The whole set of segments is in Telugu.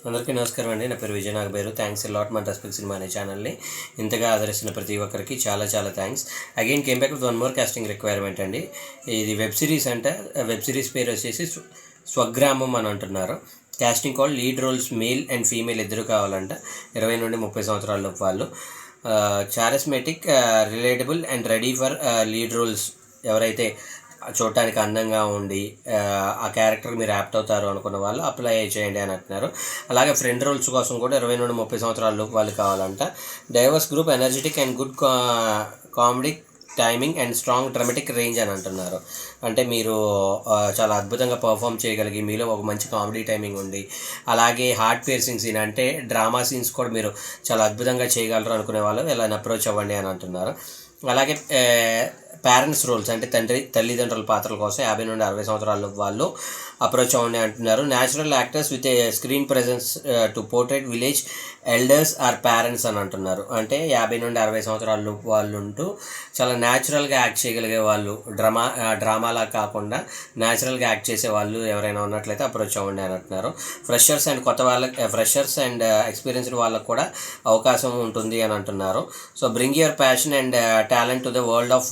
అందరికీ నమస్కారం అండి. నా పేరు Vijay Nagaberu. Thanks a lot మన రెస్పెక్ట్ సినిమా అనే ఛానల్ని ఇంతగా ఆదరిస్తున్న ప్రతి ఒక్కరికి చాలా చాలా thanks. Again came back with one more casting requirement అండి. ఇది వెబ్ సిరీస్ వెబ్ సిరీస్ పేరు వచ్చేసి స్వగ్రామం అని అంటున్నారు. Casting call lead roles male and female ఇద్దరు కావాలంట. 20 నుండి 30 సంవత్సరాల వాళ్ళు. Charismatic, relatable and ready for lead roles. ఎవరైతే చూడటానికి అందంగా ఉండి ఆ క్యారెక్టర్ మీరు యాప్ట్ అవుతారు అనుకున్న వాళ్ళు అప్లై చేయండి అని అంటున్నారు. అలాగే ఫ్రెండ్ రోల్స్ కోసం కూడా 20 నుండి 30 సంవత్సరాల వాళ్ళు కావాలంట. Divorce group, energetic and good comedy timing and strong dramatic range అని అంటున్నారు. అంటే మీరు చాలా అద్భుతంగా పర్ఫామ్ చేయగలిగి మీలో ఒక మంచి కామెడీ టైమింగ్ ఉంది, అలాగే హార్ట్ పేర్సింగ్ సీన్ అంటే డ్రామా సీన్స్ కూడా మీరు చాలా అద్భుతంగా చేయగలరు అనుకునే వాళ్ళు ఇలా అప్రోచ్ అవ్వండి అని అంటున్నారు. అలాగే పేరెంట్స్ రోల్స్ అంటే తల్లిదండ్రుల పాత్రల కోసం 50 నుండి 60 సంవత్సరాల వాళ్ళు అప్రోచ్ అవ్వండి అంటున్నారు. Natural actors with a screen presence to portray village elders or parents అని అంటున్నారు. అంటే 50 నుండి 60 సంవత్సరాల వాళ్ళు ఉంటూ చాలా న్యాచురల్గా యాక్ట్ చేయగలిగే వాళ్ళు, డ్రామాలా కాకుండా న్యాచురల్గా యాక్ట్ చేసే వాళ్ళు ఎవరైనా ఉన్నట్లయితే అప్రోచ్ అవ్వండి అని అంటున్నారు. ఫ్రెషర్స్ అండ్ ఎక్స్పీరియన్స్డ్ వాళ్ళకు కూడా అవకాశం ఉంటుంది అని అంటున్నారు. So bring your passion and talent to the world of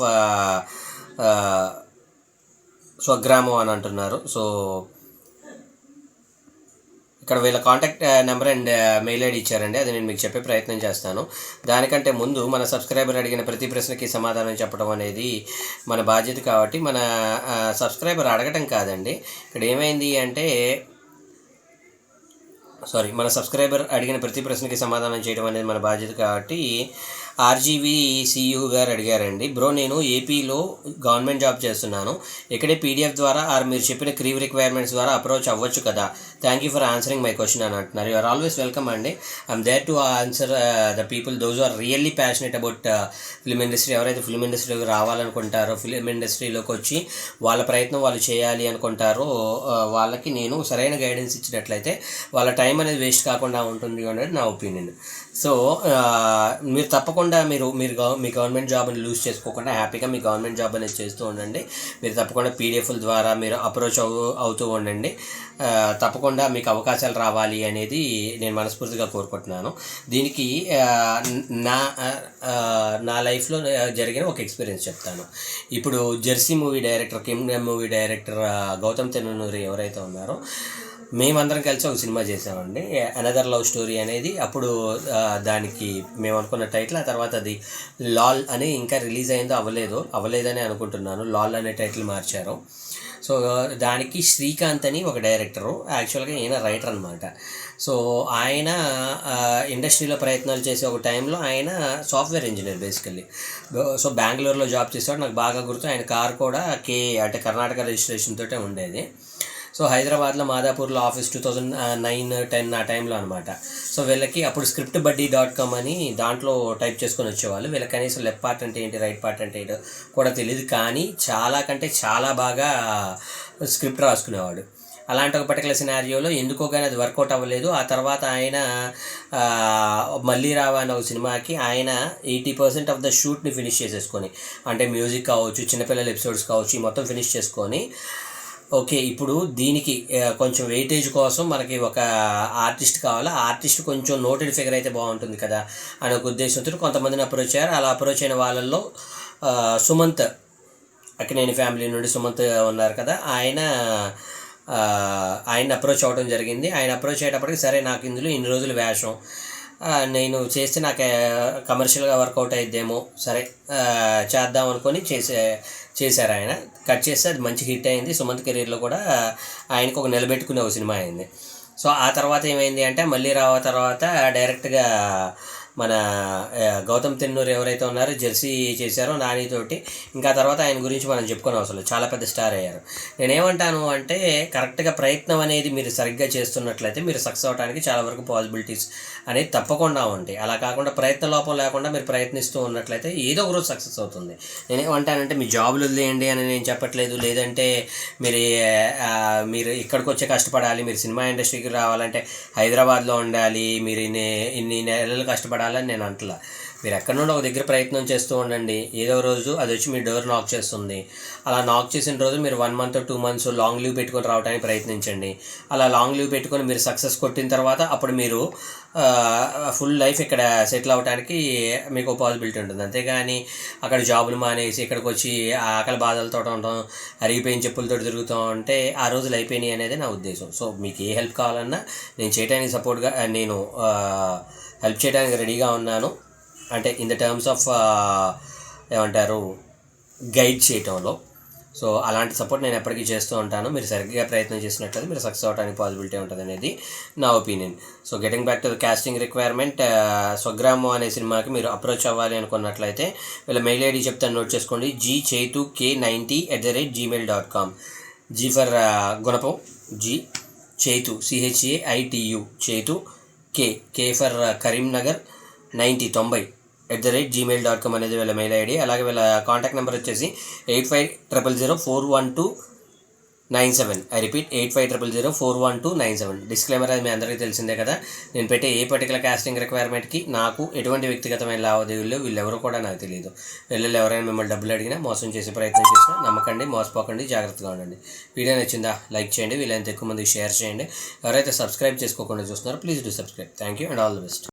స్వగ్రామం అని అంటున్నారు. సో ఇక్కడ వీళ్ళ contact number and mail ID ఇచ్చారండి. అది నేను మీకు చెప్పే ప్రయత్నం చేస్తాను. దానికంటే ముందు మన సబ్స్క్రైబర్ అడిగిన ప్రతి ప్రశ్నకి సమాధానం చెప్పడం అనేది మన బాధ్యత. కాబట్టి మన సబ్స్క్రైబర్ అడగటం కాదండి, ఇక్కడ ఏమైంది అంటే మన సబ్స్క్రైబర్ అడిగిన ప్రతి ప్రశ్నకి సమాధానం చేయడం అనేది మన బాధ్యత. కాబట్టి ఆర్జీవి సియు గారు అడిగారండి, బ్రో నేను ఏపీలో గవర్నమెంట్ జాబ్ చేస్తున్నాను, ఇక్కడే పీడిఎఫ్ ద్వారా మీరు చెప్పిన క్రీవ్ రిక్వైర్మెంట్స్ ద్వారా అప్రోచ్ అవ్వచ్చు కదా, thank you for answering my question అని అంటున్నారు. యూఆర్ ఆల్వేస్ వెల్కమ్ అండి. I'm there to answer the people those are really passionate about film industry. ఎవరైతే ఫిల్మ్ ఇండస్ట్రీలోకి రావాలనుకుంటారో, ఫిల్మ్ ఇండస్ట్రీలోకి వచ్చి వాళ్ళ ప్రయత్నం వాళ్ళు చేయాలి అనుకుంటారో వాళ్ళకి నేను సరైన గైడెన్స్ ఇచ్చినట్లయితే వాళ్ళ టైం అనేది వేస్ట్ కాకుండా ఉంటుంది అనేది నా ఒపీనియన్. సో మీరు తప్పకుండా మీ గవర్నమెంట్ జాబ్ని లూజ్ చేసుకోకుండా హ్యాపీగా మీ గవర్నమెంట్ జాబ్ అనేది చేస్తూ ఉండండి. మీరు తప్పకుండా పీడిఎఫ్ల ద్వారా మీరు అప్రోచ్ అవుతూ ఉండండి. తప్పకుండా మీకు అవకాశాలు రావాలి అనేది నేను మనస్ఫూర్తిగా కోరుకుంటున్నాను. దీనికి నా లైఫ్లో జరిగిన ఒక ఎక్స్పీరియన్స్ చెప్తాను. ఇప్పుడు Jersey movie director, Kingdom movie director Gautam Tinnanuri ఎవరైతే ఉన్నారో మేమందరం కలిసి ఒక సినిమా చేసామండి, అనదర్ లవ్ స్టోరీ అనేది. అప్పుడు దానికి మేము అనుకున్న టైటిల్, ఆ తర్వాత అది లాల్ అని ఇంకా రిలీజ్ అయిందో అవ్వలేదని అనుకుంటున్నాను. లాల్ అనే టైటిల్ మార్చారు. సో దానికి శ్రీకాంత్ అని ఒక డైరెక్టరు, యాక్చువల్గా ఈయన రైటర్ అనమాట. సో ఆయన ఇండస్ట్రీలో ప్రయత్నాలు చేసే ఒక టైంలో ఆయన సాఫ్ట్వేర్ ఇంజనీర్ బేసికల్లీ. సో బెంగళూరులో జాబ్ చేసేవాడు. నాకు బాగా గుర్తు, ఆయన కార్ కూడా అంటే కర్ణాటక రిజిస్ట్రేషన్ తోటే ఉండేది. సో హైదరాబాద్లో మాదాపూర్లో ఆఫీస్ 2009-10 ఆ టైంలో అనమాట. సో వీళ్ళకి అప్పుడు scriptbuddy.com అని దాంట్లో టైప్ చేసుకొని వచ్చేవాళ్ళు. వీళ్ళకి కనీసం లెఫ్ట్ పార్ట్ అంటే ఏంటి, రైట్ పార్ట్ అంటే ఏంటో కూడా తెలియదు, కానీ చాలా బాగా స్క్రిప్ట్ రాసుకునేవాడు. అలాంటి ఒక పర్టికులర్ సినారియోలో ఎందుకో కానీ అది వర్కౌట్ అవ్వలేదు. ఆ తర్వాత ఆయన మళ్ళీ రావా అనే ఒక సినిమాకి ఆయన 80% ఆఫ్ ద షూట్ని ఫినిష్ చేసేసుకొని, అంటే మ్యూజిక్ కావచ్చు, చిన్నపిల్లల ఎపిసోడ్స్ కావచ్చు, ఈ మొత్తం ఫినిష్ చేసుకొని, ఓకే ఇప్పుడు దీనికి కొంచెం వెయిటేజ్ కోసం మనకి ఒక ఆర్టిస్ట్ కావాలి, ఆర్టిస్ట్ కొంచెం నోటెడ్ ఫిగర్ అయితే బాగుంటుంది కదా అనే ఒక ఉద్దేశంతో కొంతమందిని అప్రోచ్ అయ్యారు. అలా అప్రోచ్ అయిన వాళ్ళల్లో సుమంత్, అక్కినేని ఫ్యామిలీ నుండి సుమంత్ ఉన్నారు కదా, ఆయన అప్రోచ్ అవ్వడం జరిగింది. ఆయన అప్రోచ్ అయ్యేటప్పటికి సరే నాకు ఇందులో ఇన్ని రోజులు వేషం నేను చేస్తే నాకు కమర్షియల్గా వర్కౌట్ అయిద్దేమో, సరే చేద్దాం అనుకొని చేశారు. ఆయన కట్ చేస్తే అది మంచి హిట్ అయింది. సుమంత్ కెరీర్లో కూడా ఆయనకు ఒక నిలబెట్టుకునే ఒక సినిమా అయింది. సో ఆ తర్వాత ఏమైంది అంటే మళ్ళీ తర్వాత డైరెక్ట్గా మన గౌతమ్ తిన్నూరు ఎవరైతే ఉన్నారో జెర్సీ చేశారో నానితోటి, ఇంకా తర్వాత ఆయన గురించి మనం చెప్పుకునే అవసరం లేదు, చాలా పెద్ద స్టార్ అయ్యారు. నేనేమంటాను అంటే కరెక్ట్గా ప్రయత్నం అనేది మీరు సరిగ్గా చేస్తున్నట్లయితే మీరు సక్సెస్ అవడానికి చాలా వరకు పాసిబిలిటీస్ అనేది తప్పకుండా ఉంటాయి. అలా కాకుండా ప్రయత్న లోపం లేకుండా మీరు ప్రయత్నిస్తూ ఉన్నట్లయితే ఏదో ఒక రోజు సక్సెస్ అవుతుంది. నేనేమంటానంటే మీ జాబులు వదిలేయండి అని నేను చెప్పట్లేదు, లేదంటే మీరు ఇక్కడికి వచ్చే కష్టపడాలి, మీరు సినిమా ఇండస్ట్రీకి రావాలంటే హైదరాబాద్లో ఉండాలి, మీరు ఇన్ని నెలలు కష్టపడాలని నేను అంటలా. మీరు ఎక్కడ నుండి ఒక దగ్గర ప్రయత్నం చేస్తూ ఉండండి, ఏదో రోజు అది వచ్చి మీ డోర్ నాక్ చేస్తుంది. అలా నాక్ చేసిన రోజు మీరు 1 month 2 months లాంగ్ లీవ్ పెట్టుకొని రావడానికి ప్రయత్నించండి. అలా లాంగ్ లీవ్ పెట్టుకొని మీరు సక్సెస్ కొట్టిన తర్వాత అప్పుడు మీరు ఫుల్ లైఫ్ ఇక్కడ సెటిల్ అవ్వడానికి మీకు పాసిబిలిటీ ఉంటుంది. అంతేగాని అక్కడ జాబులు మానేసి ఇక్కడికి వచ్చి ఆకలి బాధలతో ఉండడం, అరిగిపోయిన చెప్పులతో తిరుగుతూ ఉంటే ఆ రోజులు అయిపోయినాయి అనేది నా ఉద్దేశం. సో మీకు ఏ హెల్ప్ కావాలన్నా నేను చేయడానికి సపోర్ట్గా నేను హెల్ప్ చేయడానికి రెడీగా ఉన్నాను. అంటే ఇన్ ద టర్మ్స్ ఆఫ్ ఏమంటారు, గైడ్ చేయటంలో. సో అలాంటి సపోర్ట్ నేను ఎప్పటికీ చేస్తూ ఉంటాను. మీరు సరిగ్గా ప్రయత్నం చేసినట్లయితే మీరు సక్సెస్ అవ్వడానికి పాసిబిలిటీ ఉంటుంది అనేది నా opinion. So getting back to the casting requirement, Swagramam అనే సినిమాకి మీరు అప్రోచ్ అవ్వాలి అనుకున్నట్లయితే వీళ్ళ మెయిల్ ఐడి చెప్తాను, నోట్ చేసుకోండి. gchaitu@gmail.com. జీ ఫర్ గుణపం, G Chaitu CHAITU Chaitu, K for Karimnagar 90 @gmail.com అనేది వీళ్ళ మెయిల్ ఐడి. అలాగే వీళ్ళ కాంటాక్ట్ నెంబర్ వచ్చేసి 8500041297. I repeat 8500041297. డిస్క్లైమర్ అది మీ అందరికీ తెలిసిందే కదా. నేను పెట్టే ఏ పర్టికులర్ కాస్టింగ్ రిక్వైర్మెంట్కి నాకు ఎటువంటి వ్యక్తిగతమైన లావాదేవీలు వీళ్ళెవరూ కూడా నాకు తెలియదు. వీళ్ళు ఎవరైనా మిమ్మల్ని డబ్బులు అడిగినా, మోసం చేసే ప్రయత్నం చేసినా నమ్మకండి, మోసపోకండి, జాగ్రత్తగా ఉండండి. వీడియో నచ్చిందా లైక్ చేయండి, వీళ్ళంత ఎక్కువ మందికి షేర్ చేయండి. ఎవరైతే సబ్స్క్రైబ్ చేసుకోకుండా చూస్తున్నారో please do subscribe. Thank you and all the best.